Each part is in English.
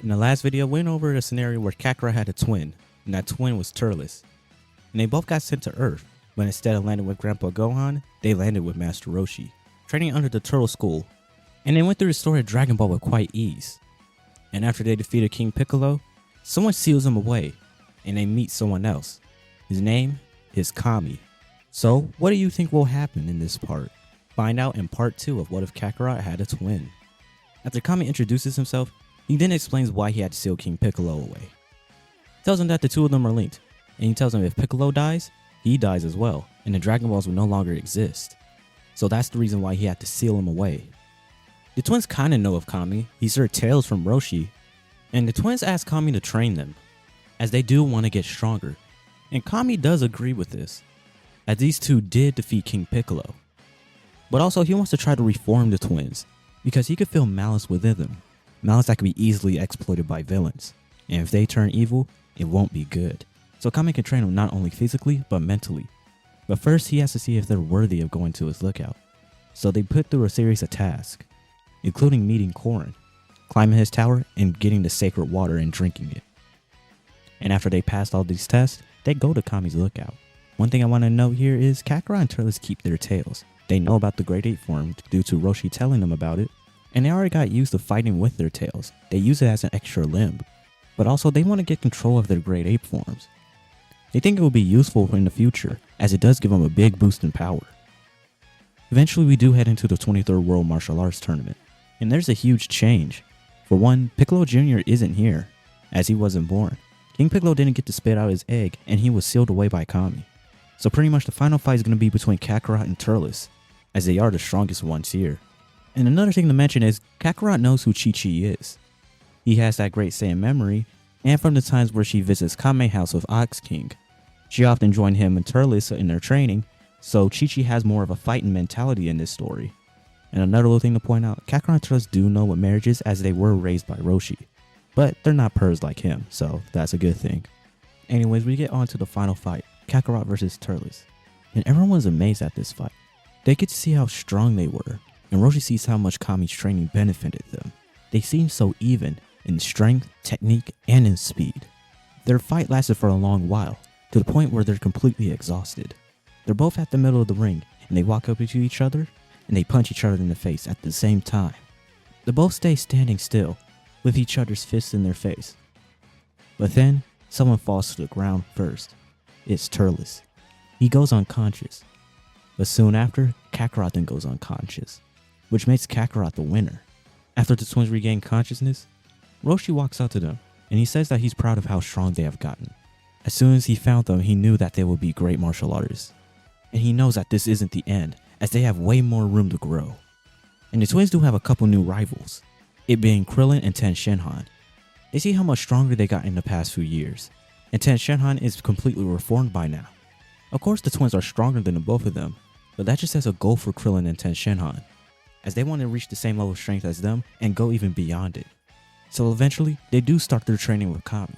In the last video, we went over a scenario where Kakarot had a twin, and that twin was Turles. And they both got sent to Earth, but instead of landing with Grandpa Gohan, they landed with Master Roshi, training under the Turtle School. And they went through the story of Dragon Ball with quite ease. And after they defeated King Piccolo, someone seals him away, and they meet someone else. His name is Kami. So, what do you think will happen in this part? Find out in part 2 of What If Kakarot Had a Twin. After Kami introduces himself, he then explains why he had to seal King Piccolo away. He tells him that the two of them are linked, and he tells him if Piccolo dies, he dies as well, and the Dragon Balls will no longer exist. So that's the reason why he had to seal him away. The twins kinda know of Kami, he's heard tales from Roshi, and the twins ask Kami to train them, as they do want to get stronger, and Kami does agree with this, as these two did defeat King Piccolo. But also he wants to try to reform the twins, because he could feel malice within them. Malice that can be easily exploited by villains, and if they turn evil, it won't be good. So Kami can train them not only physically, but mentally. But first he has to see if they're worthy of going to his lookout. So they put through a series of tasks, including meeting Korin, climbing his tower, and getting the sacred water and drinking it. And after they passed all these tests, they go to Kami's lookout. One thing I want to note here is Kakarot and Turles keep their tails. They know about the Grade 8 form due to Roshi telling them about it, and they already got used to fighting with their tails. They use it as an extra limb. But also they want to get control of their Grade 8 forms. They think it will be useful in the future, as it does give them a big boost in power. Eventually we do head into the 23rd World Martial Arts Tournament, and there's a huge change. For one, Piccolo Jr. isn't here, as he wasn't born. King Piccolo didn't get to spit out his egg, and he was sealed away by Kami. So pretty much the final fight is going to be between Kakarot and Turles, as they are the strongest ones here. And another thing to mention is, Kakarot knows who Chi-Chi is. He has that great Saiyan memory, and from the times where she visits Kame's house with Ox King, she often joined him and Turles in their training, so Chi-Chi has more of a fighting mentality in this story. And another little thing to point out, Kakarot and Turles do know what marriage is, as they were raised by Roshi. But they're not purrs like him, so that's a good thing. Anyways, we get on to the final fight, Kakarot versus Turles. And everyone was amazed at this fight. They get to see how strong they were, and Roshi sees how much Kami's training benefited them. They seem so even in strength, technique, and in speed. Their fight lasted for a long while, to the point where they're completely exhausted. They're both at the middle of the ring, and they walk up to each other, and they punch each other in the face at the same time. They both stay standing still, with each other's fists in their face. But then, someone falls to the ground first. It's Turles. He goes unconscious. But soon after, Kakarot then goes unconscious, which makes Kakarot the winner. After the twins regain consciousness, Roshi walks up to them, and he says that he's proud of how strong they have gotten. As soon as he found them, he knew that they would be great martial artists. And he knows that this isn't the end, as they have way more room to grow. And the twins do have a couple new rivals, it being Krillin and Ten Shinhan. They see how much stronger they got in the past few years, and Ten Shinhan is completely reformed by now. Of course the twins are stronger than the both of them, but that just sets a goal for Krillin and Ten Shinhan, as they want to reach the same level of strength as them and go even beyond it. So eventually, they do start their training with Kami,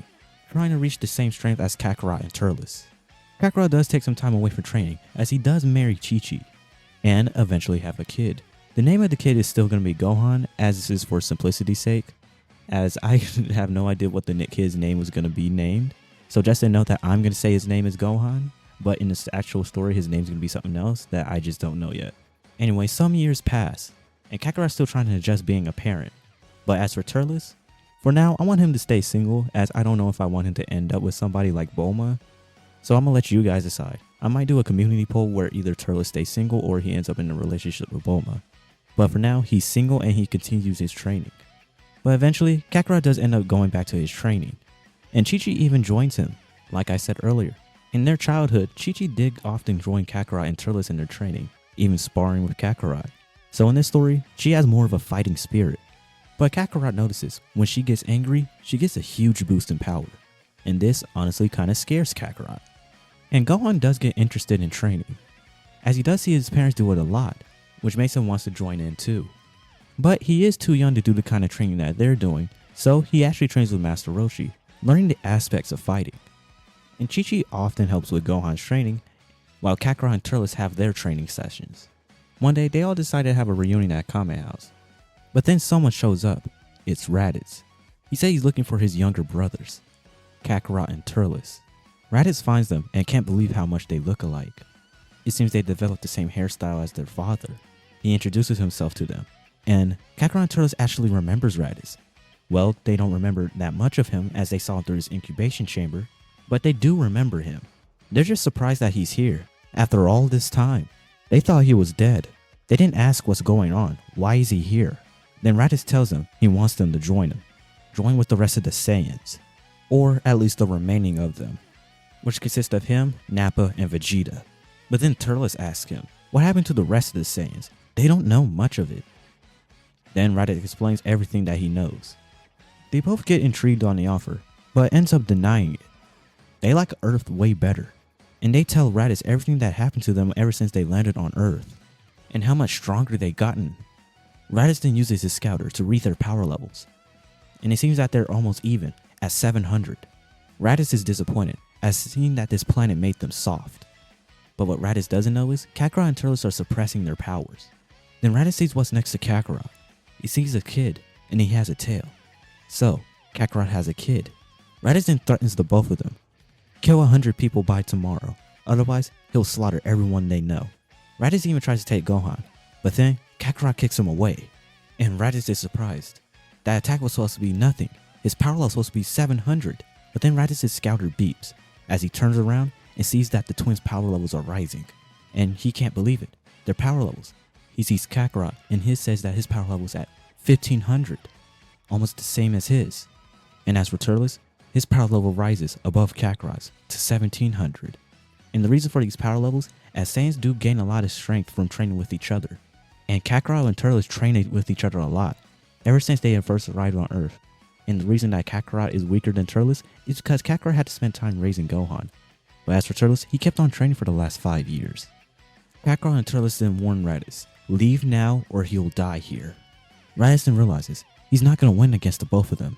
trying to reach the same strength as Kakarot and Turles. Kakarot does take some time away from training, as he does marry Chi-Chi, and eventually have a kid. The name of the kid is still going to be Gohan, as this is for simplicity's sake, as I have no idea what the kid's name was going to be named. So just to note that I'm going to say his name is Gohan, but in this actual story his name's going to be something else that I just don't know yet. Anyway, some years pass, and Kakarot's still trying to adjust being a parent. But as for Turles, for now I want him to stay single, as I don't know if I want him to end up with somebody like Bulma. So I'm going to let you guys decide. I might do a community poll where either Turles stays single or he ends up in a relationship with Bulma. But for now, he's single and he continues his training. But eventually, Kakarot does end up going back to his training. And Chi-Chi even joins him, like I said earlier. In their childhood, Chi-Chi did often join Kakarot and Turles in their training, even sparring with Kakarot. So in this story, she has more of a fighting spirit. But Kakarot notices, when she gets angry, she gets a huge boost in power. And this honestly kinda scares Kakarot. And Gohan does get interested in training, as he does see his parents do it a lot, which makes him want to join in too. But he is too young to do the kind of training that they're doing, so he actually trains with Master Roshi, learning the aspects of fighting. And Chi-Chi often helps with Gohan's training, while Kakarot and Turles have their training sessions. One day, they all decide to have a reunion at Kame's house. But then someone shows up. It's Raditz. He said he's looking for his younger brothers, Kakarot and Turles. Raditz finds them and can't believe how much they look alike. It seems they developed the same hairstyle as their father. He introduces himself to them, and Kakarot and Turles actually remembers Raditz. Well, they don't remember that much of him as they saw him through his incubation chamber, but they do remember him. They're just surprised that he's here, after all this time. They thought he was dead. They didn't ask what's going on, why is he here? Then Raditz tells them he wants them to join him. Join with the rest of the Saiyans, or at least the remaining of them, which consist of him, Nappa, and Vegeta. But then Turles asks him, what happened to the rest of the Saiyans? They don't know much of it. Then Raditz explains everything that he knows. They both get intrigued on the offer, but ends up denying it. They like Earth way better, and they tell Raditz everything that happened to them ever since they landed on Earth, and how much stronger they gotten. Raditz then uses his scouter to read their power levels, and it seems that they're almost even, at 700. Raditz is disappointed, as seeing that this planet made them soft. But what Raditz doesn't know is, Kakarot and Turles are suppressing their powers. Then Raditz sees what's next to Kakarot. He sees a kid, and he has a tail. So, Kakarot has a kid. Raditz then threatens the both of them. Kill 100 people by tomorrow, otherwise he'll slaughter everyone they know. Raditz even tries to take Gohan, but then Kakarot kicks him away. And Raditz is surprised. That attack was supposed to be nothing. His power level was supposed to be 700, but then Raditz's scouter beeps as he turns around and sees that the twins' power levels are rising. And he can't believe it. Their power levels. He sees Kakarot, and his says that his power level is at 1500, almost the same as his. And as for Turles, his power level rises above Kakarot's to 1700. And the reason for these power levels, as Saiyans do gain a lot of strength from training with each other. And Kakarot and Turles train with each other a lot, ever since they had first arrived on Earth. And the reason that Kakarot is weaker than Turles is because Kakarot had to spend time raising Gohan. But as for Turles, he kept on training for the last 5 years. Kakarot and Turles then warn Raditz, leave now or he'll die here. Raditz then realizes he's not going to win against the both of them.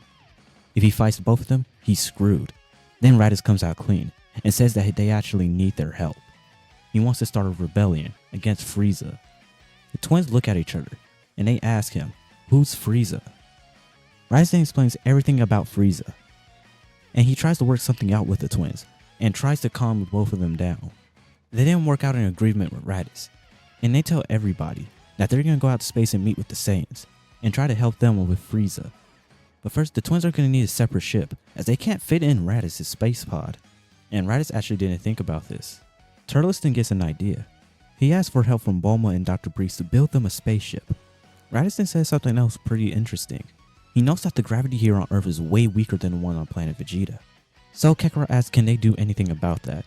If he fights both of them, he's screwed. Then Raditz comes out clean and says that they actually need their help. He wants to start a rebellion against Frieza. The twins look at each other and they ask him, who's Frieza? Raditz then explains everything about Frieza. And he tries to work something out with the twins and tries to calm both of them down. They then work out an agreement with Raditz, and they tell everybody that they're going to go out to space and meet with the Saiyans and try to help them with Frieza. But first, the twins are going to need a separate ship as they can't fit in Raditz's space pod. And Raditz actually didn't think about this. Turles then gets an idea. He asks for help from Bulma and Dr. Breeze to build them a spaceship. Raditz then says something else pretty interesting. He knows that the gravity here on Earth is way weaker than the one on planet Vegeta. So Kakarot asks can they do anything about that?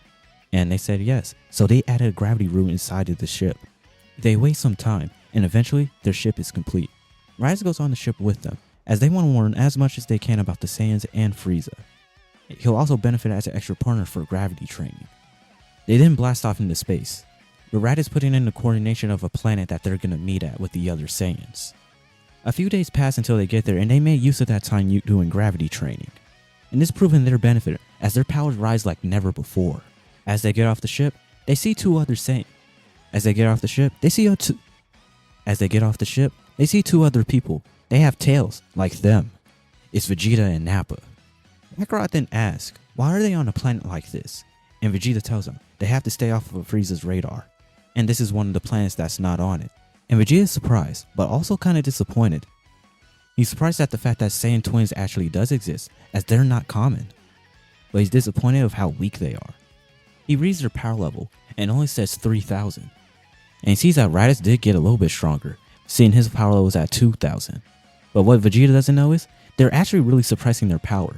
And they said yes, so they added a gravity room inside of the ship. They wait some time, and eventually their ship is complete. Raditz goes on the ship with them, as they want to learn as much as they can about the Saiyans and Frieza. He'll also benefit as an extra partner for gravity training. They then blast off into space, with Raditz putting in the coordination of a planet that they're going to meet at with the other Saiyans. A few days pass until they get there, and they made use of that time doing gravity training. And this proved in their benefit as their powers rise like never before. As they get off the ship, they see two other Saiyans. As they get off the ship, they see two other people. They have tails like them. It's Vegeta and Nappa. Kakarot then asks, why are they on a planet like this? And Vegeta tells them they have to stay off of Frieza's radar. And this is one of the planets that's not on it. And Vegeta is surprised, but also kind of disappointed. He's surprised at the fact that Saiyan twins actually does exist, as they're not common. But he's disappointed of how weak they are. He reads their power level and only says 3000. And he sees that Raditz did get a little bit stronger, seeing his power level was at 2000. But what Vegeta doesn't know is, they're actually really suppressing their power.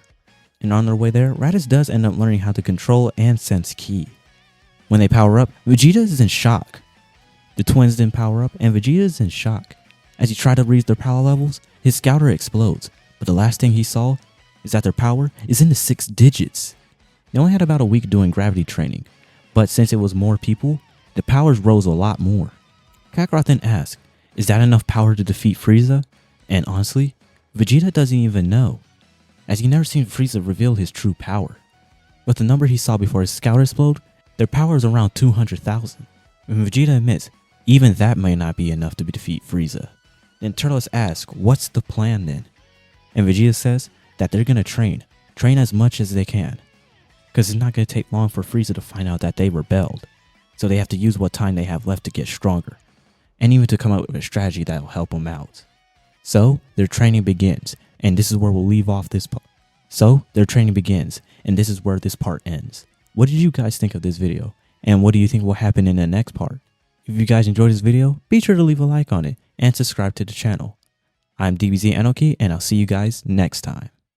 And on their way there, Raditz does end up learning how to control and sense ki. When they power up, Vegeta is in shock. The twins then power up and Vegeta is in shock. As he tried to read their power levels, his scouter explodes, but the last thing he saw is that their power is in the 6 digits. They only had about a week doing gravity training, but since it was more people, the powers rose a lot more. Kakarot then asked, is that enough power to defeat Frieza? And honestly, Vegeta doesn't even know, as he never seen Frieza reveal his true power. But the number he saw before his scouter exploded, their power is around 200,000. And Vegeta admits, even that may not be enough to defeat Frieza. Then Turles asks, what's the plan then? And Vegeta says, that they're gonna train as much as they can. Because it's not gonna take long for Frieza to find out that they rebelled. So they have to use what time they have left to get stronger, and even to come up with a strategy that will help them out. So their training begins, and this is where we'll leave off this part. So their training begins, and this is where this part ends. What did you guys think of this video? And what do you think will happen in the next part? If you guys enjoyed this video, be sure to leave a like on it and subscribe to the channel. I'm DBZ Anarchy, and I'll see you guys next time.